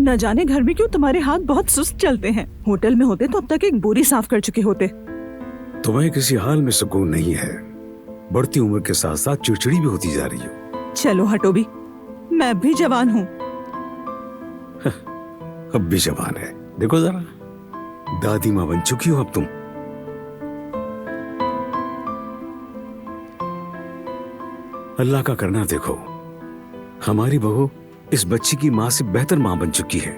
न जाने घर में क्यों तुम्हारे हाथ बहुत सुस्त चलते हैं। होटल में होते तो अब तक एक बोरी साफ कर चुके होते। तुम्हें किसी हाल में सुकून नहीं है। बढ़ती उम्र के साथ साथ चिड़चिड़ी भी होती जा रही हो। चलो हटो भी, मैं भी जवान हूँ। अब भी जवान है। देखो जरा, दादी माँ बन चुकी हो अब तुम। अल्लाह का करना देखो, हमारी बहू इस बच्ची की माँ से बेहतर माँ बन चुकी है।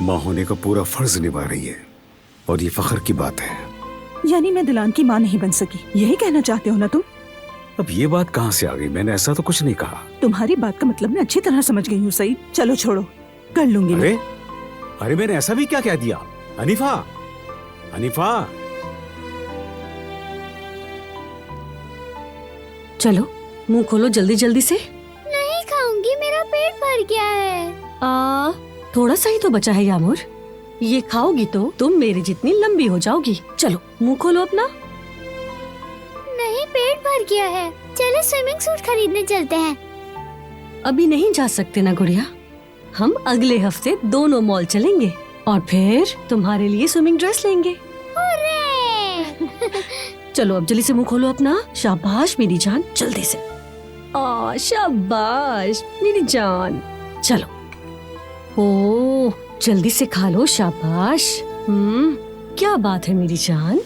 माँ होने का पूरा फर्ज निभा रही है और ये फख्र की बात है। यानी मैं दिलान की माँ नहीं बन सकी, यही कहना चाहते हो ना तुम? अब ये बात कहाँ से आ गई? मैंने ऐसा तो कुछ नहीं कहा। तुम्हारी बात का मतलब मैं अच्छी तरह समझ गई हूँ सईद। चलो छोड़ो, कर लूंगी मैं। अरे मैंने ऐसा भी क्या कह दिया? Hanifa, Hanifa. चलो मुंह खोलो जल्दी जल्दी से। नहीं खाऊंगी, मेरा पेट भर गया है। थोड़ा सा ही तो बचा है यामुर, ये खाओगी तो तुम मेरे जितनी लंबी हो जाओगी। चलो मुंह खोलो अपना। नहीं, पेट भर गया है। चलो स्विमिंग सूट खरीदने चलते हैं। अभी नहीं जा सकते ना गुड़िया, हम अगले हफ्ते दोनों मॉल चलेंगे और फिर तुम्हारे लिए स्विमिंग ड्रेस लेंगे। चलो अब जल्दी से मुंह खोलो अपना। शाबाश मेरी जान, जल्दी से। शाबाश मेरी जान। चलो, ओ जल्दी से खा लो। शाबाश। क्या बात है मेरी जान।